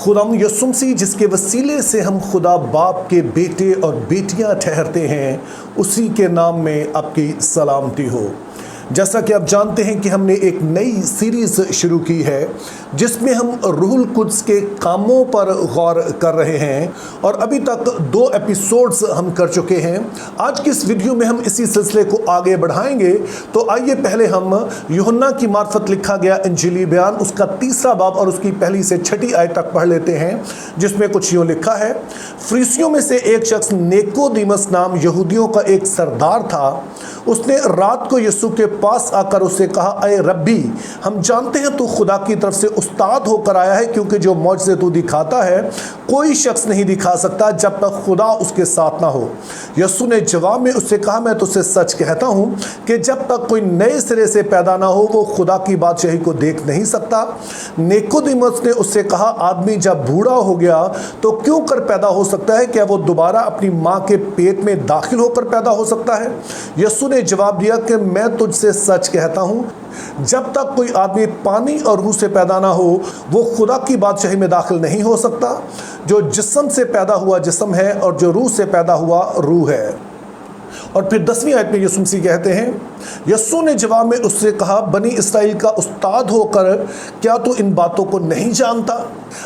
खुदाम यसुम मसीह जिसके वसीले से हम खुदा बाप के बेटे और बेटियां ठहरते हैं, उसी के नाम में आपकी सलामती हो। जैसा कि आप जानते हैं कि हमने एक नई सीरीज़ शुरू की है जिसमें हम रूहुल कुद्स के कामों पर गौर कर रहे हैं और अभी तक 2 एपिसोड्स हम कर चुके हैं। आज की इस वीडियो में हम इसी सिलसिले को आगे बढ़ाएंगे। तो आइए पहले हम यूहन्ना की मार्फत लिखा गया इंजीली बयान उसका 3रा बाब और उसकी 1 से 6 आयत तक पढ़ लेते हैं, जिसमें कुछ यूँ लिखा है। फरीसियों में से एक शख्स निकोदेमुस नाम यहूदियों का एक सरदार था। उसने रात को यीशु के पास आकर उससे कहा, अय रब्बी, हम जानते हैं तू खुदा की तरफ से उस्ताद होकर आया है, क्योंकि जो मौजज़े तू दिखाता है कोई शख्स नहीं दिखा सकता जब तक खुदा उसके साथ ना हो। यीशु ने जवाब में उससे कहा, मैं तुझसे सच कहता हूँ कि जब तक कोई नए सिरे से पैदा ना हो वो खुदा की बादशाही को देख नहीं सकता। निकोदेमुस ने उससे कहा, आदमी जब बूढ़ा हो गया तो क्यों कर पैदा हो सकता है? क्या वो दोबारा अपनी माँ के पेट में दाखिल होकर पैदा हो सकता है? यीशु ने जवाब दिया कि मैं तुझसे सच कहता हूँ, जब तक कोई आदमी पानी और रूह से पैदा ना हो वो खुदा की बादशाही में दाखिल नहीं हो सकता। जो जिस्म से पैदा हुआ जिस्म है और जो रूह से पैदा हुआ रूह है। और फिर 10वीं आयत में यीशु मसीह कहते हैं, यीशु ने जवाब में उससे कहा, बनी इसराइल का उस्ताद होकर क्या तू इन बातों को नहीं जानता?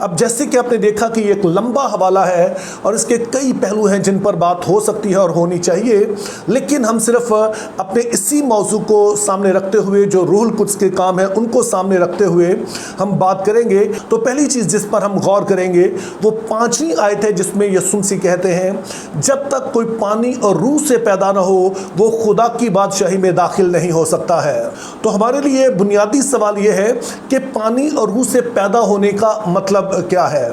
अब जैसे कि आपने देखा कि एक लंबा हवाला है और इसके कई पहलू हैं जिन पर बात हो सकती है और होनी चाहिए, लेकिन हम सिर्फ अपने इसी मौजू को सामने रखते हुए, जो रूहुल कुद्स के काम है उनको सामने रखते हुए हम बात करेंगे। तो पहली चीज़ जिस पर हम गौर करेंगे वो 5वीं आयत है, जिसमें यीशु मसीह कहते हैं, जब तक कोई पानी और रूह से पैदा ना हो वो खुदा की बादशाही में दाखिल नहीं हो सकता है। तो हमारे लिए बुनियादी सवाल ये है कि पानी और रूह से पैदा होने का मतलब क्या है।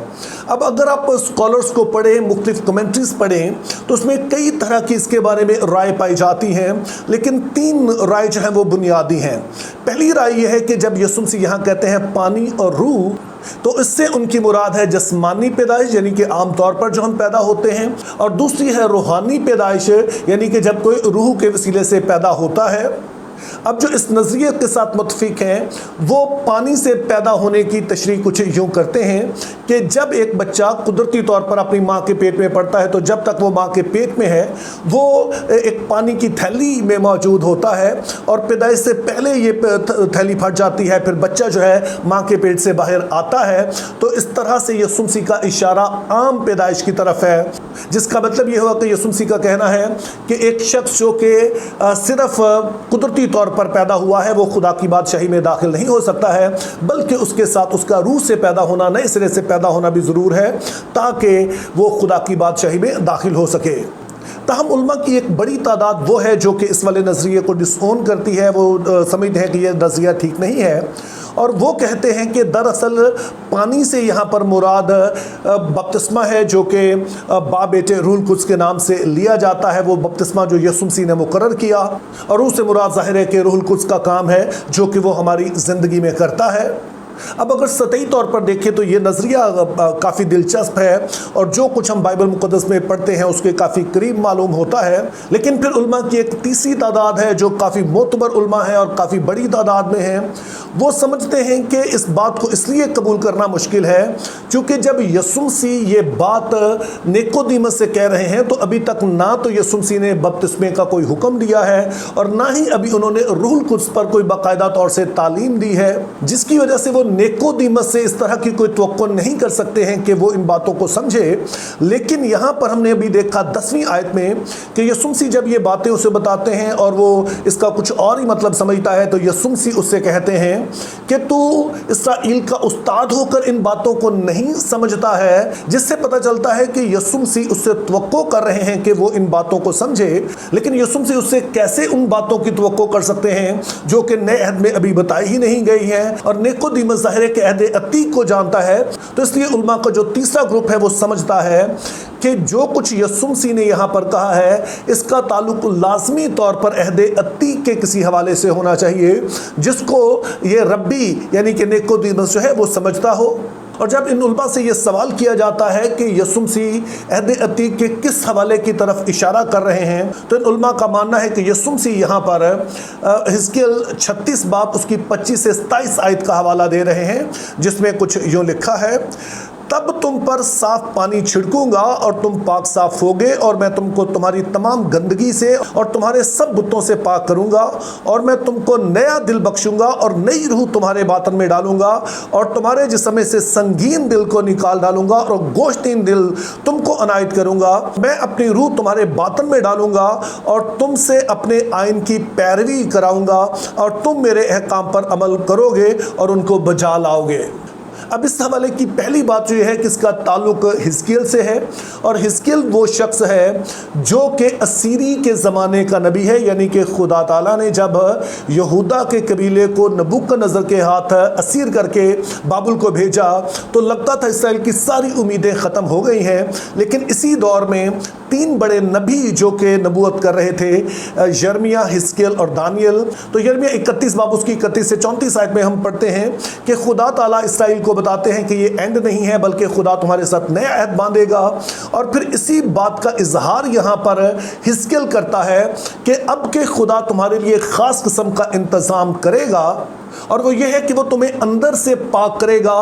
अब अगर आप स्कॉलर्स को पढ़ें, मुख्तलिफ कमेंट्रीज पढ़ें, तो उसमें कई तरह की इसके बारे में राय पाई जाती हैं, लेकिन 3 राय जो हैं वो बुनियादी हैं। पहली राय यह है कि जब यीशु मसीह यहाँ कहते हैं पानी और रूह, तो इससे उनकी मुराद है जिस्मानी पैदाइश, यानी कि आमतौर पर जो हम पैदा होते हैं, और दूसरी है रूहानी पैदाइश, यानी कि जब कोई रूह के वसीले से पैदा होता है। अब जो इस नज़रिए के साथ मुत्तफिक हैं वो पानी से पैदा होने की तशरीह कुछ यूँ करते हैं कि जब एक बच्चा कुदरती तौर पर अपनी माँ के पेट में पड़ता है तो जब तक वो माँ के पेट में है वो एक पानी की थैली में मौजूद होता है और पैदाइश से पहले ये थैली फट जाती है, फिर बच्चा जो है माँ के पेट से बाहर आता है। तो इस तरह से यीशु मसीह का इशारा आम पैदाइश की तरफ है, जिसका मतलब ये हुआ कि यीशु मसीह का कहना है कि एक शख्स जो कि सिर्फ कुदरती तौर पर पैदा हुआ है वो खुदा की बादशाही में दाखिल नहीं हो सकता है, बल्कि उसके साथ उसका रूह से पैदा होना, नए सिरे से पैदा होना भी ज़रूर है ताकि वो खुदा की बादशाही में दाखिल हो सके। ताहम उलमा की एक बड़ी तादाद वो है जो कि इस वाले नज़रिए को डिसओन करती है, वो समझते हैं कि यह नज़रिया ठीक नहीं है और वो कहते हैं कि दरअसल पानी से यहाँ पर मुराद बपतिस्मा है, जो कि बाप बेटे रूहुल कुद्स के नाम से लिया जाता है। वो बपतिस्मा जो यीशु मसीह ने मुकर्रर किया, और उससे मुराद ज़ाहिर है कि रूहुल कुद्स का काम है जो कि वो हमारी ज़िंदगी में करता है। अब अगर सतही तौर पर देखें तो ये नज़रिया काफ़ी दिलचस्प है और जो कुछ हम बाइबल मुक़द्दस में पढ़ते हैं उसके काफ़ी करीब मालूम होता है। लेकिन फिर उलमा की एक तीसरी तादाद है जो काफ़ी मोतबर उलमा है और काफ़ी बड़ी तादाद में है। वो समझते हैं कि इस बात को इसलिए कबूल करना मुश्किल है क्योंकि जब यीशु मसीह ये बात निकोदेमुस से कह रहे हैं तो अभी तक ना तो यीशु मसीह ने बपतिस्मे का कोई हुक्म दिया है और ना ही अभी उन्होंने रूहुल कुद्स पर कोई बाकायदा तौर से तालीम दी है, जिसकी वजह से वो निकोदेमुस से इस तरह की कोई तवक्को नहीं कर सकते हैं कि वो इन बातों को समझे। लेकिन यहाँ पर हमने अभी देखा 10वीं आयत में कि यीशु मसीह जब ये बातें उसे बताते हैं और वो इसका कुछ और ही मतलब समझता है, तो यीशु मसीह उससे कहते हैं कि तू इसराइल का उस्ताद होकर इन बातों को नहीं समझता है, जिससे पता चलता है कि यीशु मसीह उससे तवक्को कर रहे हैं कि वो इन बातों को समझे। लेकिन यीशु मसीह उससे कैसे उन बातों की तवक्को कर सकते हैं जो कि नए अहद में अभी बताई ही नहीं गई हैं, और निकोदेमुस ज़ाहिर है कि अहद अतीक को जानता है। तो इसलिए उलमा का जो तीसरा ग्रुप है वो समझता है कि जो कुछ यीशु मसीह ने यहाँ पर कहा है इसका ताल्लुक लाजमी तौर पर अहद अतीक के किसी हवाले से होना चाहिए जिसको ये रब्बी यानी कि निकोदेमुस जो है वो समझता हो। और जब इन उलमा से ये सवाल किया जाता है कि यीशु मसीह अहद अतीक के किस हवाले की तरफ इशारा कर रहे हैं, तो इन उलमा का मानना है कि यीशु मसीह यहाँ पर हिजकिय्याल 36 बाब उसकी 25 से 27 आयत का हवाला दे रहे हैं, जिसमें कुछ यूँ लिखा है, तब तुम पर साफ पानी छिड़कूंगा और तुम पाक साफ होगे, और मैं तुमको तुम्हारी तमाम गंदगी से और तुम्हारे सब बुतों से पाक करूंगा, और मैं तुमको नया दिल बख्शूंगा और नई रूह तुम्हारे बातन में डालूंगा, और तुम्हारे जिस्म में से संगीन दिल को निकाल डालूंगा और गोश्तीन दिल तुमको अनायत करूंगा। मैं अपनी रूह तुम्हारे बातन में डालूंगा और तुमसे अपने आइन की पैरवी कराऊंगा, और तुम मेरे अहकाम पर अमल करोगे और उनको बजा लाओगे। अब इस हवाले की पहली बात जो है कि इसका ताल्लुक हिजकियेल से है, और हिजकियेल वो शख्स है जो कि असीरी के ज़माने का नबी है, यानी कि खुदा ताला ने जब यहूदा के कबीले को नबूकदनेस्सर के हाथ असीर करके बाबुल को भेजा तो लगता था इसराइल की सारी उम्मीदें ख़त्म हो गई हैं। लेकिन इसी दौर में तीन बड़े नबी जो कि नबूवत कर रहे थे, यिर्मयाह, हिजकियेल और दानियल। तो यिर्मयाह 31 बाब उसकी 31 से 34 आयत में हम पढ़ते हैं कि खुदा ताला इसराइल को बताते हैं कि ये एंड नहीं है, बल्कि खुदा तुम्हारे साथ नया अहद बांधेगा। और फिर इसी बात का इजहार यहाँ पर हिजकियेल करता है कि अब के खुदा तुम्हारे लिए खास किस्म का इंतज़ाम करेगा, और वो ये है कि वो तुम्हें अंदर से पाक करेगा,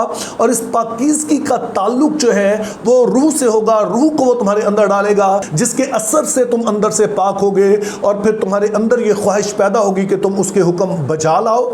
और इस पाकीज़गी का ताल्लुक जो है वो रूह से होगा। रूह को वो तुम्हारे अंदर डालेगा जिसके असर से तुम अंदर से पाक होगे, और फिर तुम्हारे अंदर ये ख्वाहिश पैदा होगी कि तुम उसके हुक्म बजा लाओ।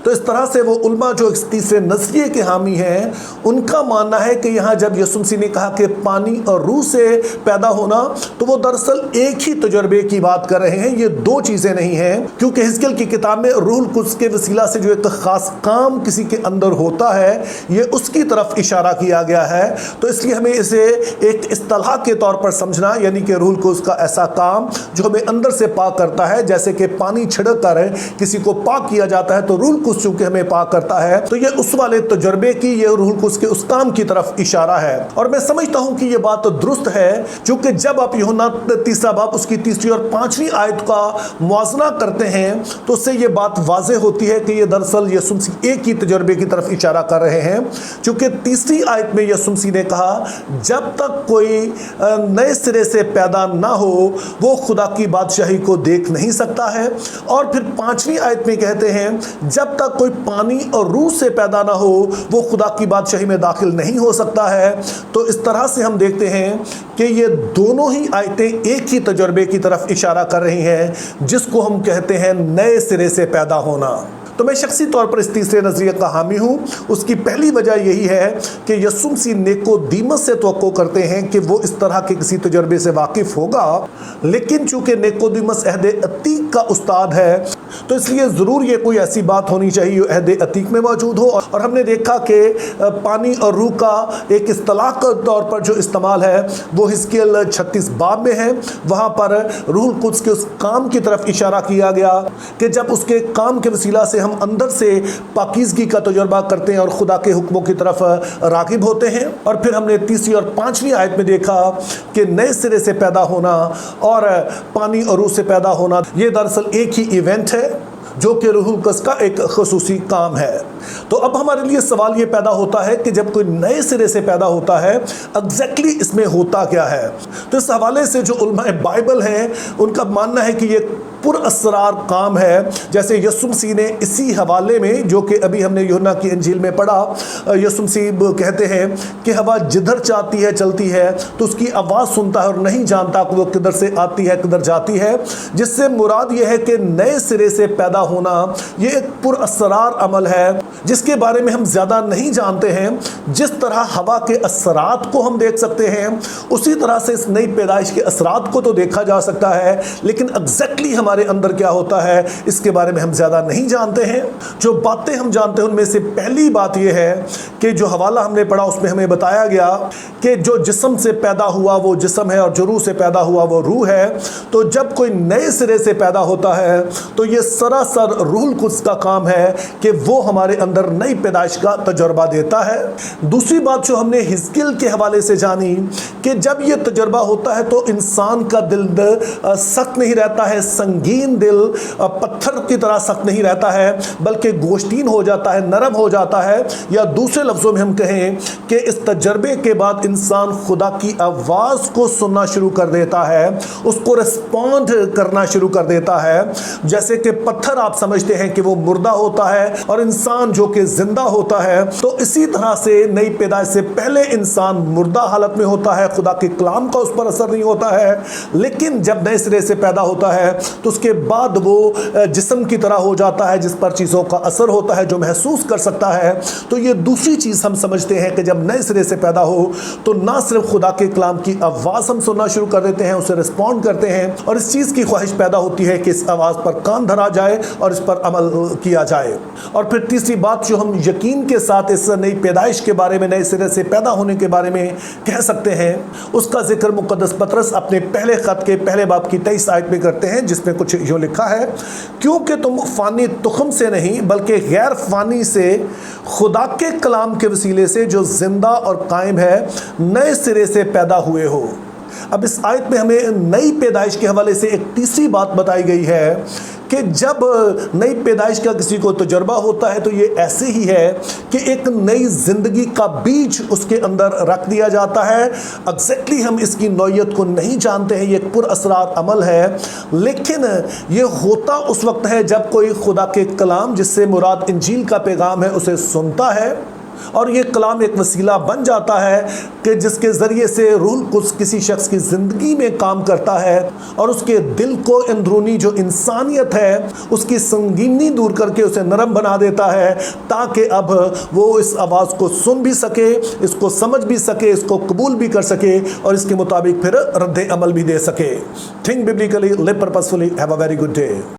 तो इस तरह से वो उलमा जो इस तीसरे नज़रिए के हामी हैं, उनका मानना है कि यहाँ जब यीशु मसीह ने कहा कि पानी और रूह से पैदा होना, तो वो दरअसल एक ही तजुर्बे की बात कर रहे हैं, ये दो चीज़ें नहीं हैं। क्योंकि हिजकियेल की किताब में रूहुल कुद्स के वसीला से जो एक खास काम किसी के अंदर होता है, ये उसकी तरफ इशारा किया गया है। तो इसलिए हमें इसे एक इस्तिलाह के तौर पर समझना, यानी कि रूहुल कुद्स का ऐसा काम जो हमें अंदर से पाक करता है, जैसे कि पानी छिड़क कर किसी को पाक किया जाता है, तो रूहुल कुद्स चूंकि हमें पाक करता है, तो ये उस वाले तजुर्बे की, ये रूहुल कुद्स के उस काम की तरफ इशारा है। और मैं समझता हूं कि ये बात दुरुस्त है, क्योंकि जब आप यूहन्ना 3 बाब उसकी 3 और 5वीं आयत का मुआजना करते हैं, तो उससे ये बात वाज़ेह होती है कि ये दरअसल यीशु मसीह एक ही तजुर्बे की तरफ इशारा कर रहे हैं। क्योंकि 3री आयत में यीशु मसीह ने कहा जब तक कोई नए सिरे से पैदा ना हो वो खुदा की बादशाही को देख नहीं सकता है। और फिर 5वीं आयत में कहते हैं जब तक कोई पानी और रूह से पैदा ना हो वो खुदा की बादशाही में दाखिल नहीं हो सकता है। तो इस तरह से हम देखते हैं कि ये दोनों ही आयतें एक ही तजुर्बे की तरफ इशारा कर रही हैं, जिसको हम कहते हैं नए सिरे से पैदा होना। तो मैं शख्सी तौर पर इस तीसरे नज़रिए का हामी हूँ। उसकी पहली वजह यही है कि यीशु मसीह निकोदेमस से तवक्को करते हैं कि वो इस तरह के किसी तजुर्बे से वाकिफ़ होगा, लेकिन चूंकि निकोदेमस अहद अतीक का उस्ताद है, तो इसलिए ज़रूर ये कोई ऐसी बात होनी चाहिए जो अहद अतीक में मौजूद हो। और हमने देखा कि पानी और रूह का एक इस्तिलाह के तौर पर जो इस्तेमाल है वो हिजकियेल 36 बाब में है। वहाँ पर रूहुल कुद्स के उस काम की तरफ इशारा किया गया कि जब उसके काम के वसीला से हम अंदर से पाकीज़गी का तजुर्बा करते हैं और खुदा के हुक्मों की तरफ राग़िब होते हैं। और फिर हमने 3री और 5वीं आयत में देखा कि नए सिरे से पैदा होना और पानी और रूह से पैदा होना ये दरअसल एक ही इवेंट है जो कि रूहुल कुद्स का एक ख़ुसूसी काम है। तो अब हमारे लिए सवाल ये पैदा होता है कि जब कोई नए सिरे से पैदा होता है एग्जैक्टली इसमें होता क्या है। तो इस हवाले से जो उलमाए बाइबल हैं उनका मानना है कि ये पुरअसरार काम है। जैसे यीशु मसीह ने इसी हवाले में जो कि अभी हमने यूहन्ना की इंजील में पढ़ा, यीशु मसीह कहते हैं कि हवा जिधर चाहती है चलती है, तो उसकी आवाज़ सुनता है और नहीं जानता कि वो किधर से आती है किधर जाती है। जिससे मुराद ये है कि नए सिरे से पैदा होना ये एक पुरअसरार अमल है जिसके बारे में हम ज़्यादा नहीं जानते हैं। जिस तरह हवा के असरात को हम देख सकते हैं उसी तरह से इस नई पैदाइश के असरात को तो देखा जा सकता है, लेकिन एग्जैक्टली हमारे अंदर क्या होता है इसके बारे में हम ज़्यादा नहीं जानते हैं। जो बातें हम जानते हैं उनमें से पहली बात यह है कि जो हवाला हमने पढ़ा उसमें हमें बताया गया कि जो जिस्म से पैदा हुआ वो जिस्म है और जो रूह से पैदा हुआ वो रूह है। तो जब कोई नए सिरे से पैदा होता है तो ये सरासर रूहुल कुद्स का काम है कि वो हमारे अंदर नई पैदाइश का तजुर्बा देता है। दूसरी बात जो हमने हिजकियेल के हवाले से जानी कि जब ये तजुर्बा होता है तो इंसान का दिल सख्त नहीं रहता है, संगीन दिल पत्थर की तरह सख्त नहीं रहता है बल्कि गोश्तीन हो जाता है, नरम हो जाता है। या दूसरे लफ्ज़ों में हम कहें कि इस तजर्बे के बाद इंसान खुदा की आवाज़ को सुनना शुरू कर देता है, उसको रिस्पॉन्ड करना शुरू कर देता है। जैसे कि पत्थर आप समझते हैं कि वो मुर्दा होता है और इंसान جو کہ زندہ ہوتا ہے، تو اسی طرح سے نئی پیدائش سے پہلے انسان مردہ حالت میں ہوتا ہے، خدا کے کلام کا اس پر اثر نہیں ہوتا ہے، لیکن جب نئے سرے سے پیدا ہوتا ہے تو اس کے بعد وہ جسم کی طرح ہو جاتا ہے جس پر چیزوں کا اثر ہوتا ہے، جو محسوس کر سکتا ہے۔ تو یہ دوسری چیز ہم سمجھتے ہیں کہ جب نئے سرے سے پیدا ہو تو نہ صرف خدا کے کلام کی آواز ہم سننا شروع کر دیتے ہیں، اسے رسپونڈ کرتے ہیں، اور اس چیز کی خواہش پیدا ہوتی ہے کہ اس آواز پر کان دھرا جائے اور اس پر عمل کیا جائے۔ اور پھر تیسری بات جو ہم یقین کے ساتھ اس نئی پیدائش کے بارے میں، نئے سرے سے پیدا ہونے کے بارے میں کہہ سکتے ہیں، اس کا ذکر مقدس پطرس اپنے پہلے خط کے پہلے باب کی 23 آیت میں کرتے ہیں، جس میں کچھ یوں لکھا ہے، کیونکہ تم فانی تخم سے نہیں بلکہ غیر فانی سے خدا کے کلام کے وسیلے سے جو زندہ اور قائم ہے نئے سرے سے پیدا ہوئے ہو۔ اب اس آیت میں ہمیں نئی پیدائش کے حوالے سے ایک تیسری بات بتائی گئی ہے کہ جب نئی پیدائش کا کسی کو تجربہ ہوتا ہے تو یہ ایسے ہی ہے کہ ایک نئی زندگی کا بیج اس کے اندر رکھ دیا جاتا ہے۔ ایگزیکٹلی ہم اس کی نوعیت کو نہیں جانتے ہیں، یہ ایک پر اسرار عمل ہے، لیکن یہ ہوتا اس وقت ہے جب کوئی خدا کے کلام، جس سے مراد انجیل کا پیغام ہے، اسے سنتا ہے، اور یہ کلام ایک وسیلہ بن جاتا ہے کہ جس کے ذریعے سے روح القدس کسی شخص کی زندگی میں کام کرتا ہے اور اس کے دل کو اندرونی جو انسانیت ہے اس کی سنگینی دور کر کے اسے نرم بنا دیتا ہے، تاکہ اب وہ اس آواز کو سن بھی سکے، اس کو سمجھ بھی سکے، اس کو قبول بھی کر سکے اور اس کے مطابق پھر رد عمل بھی دے سکے۔ Think biblically, live purposefully, have a very good day.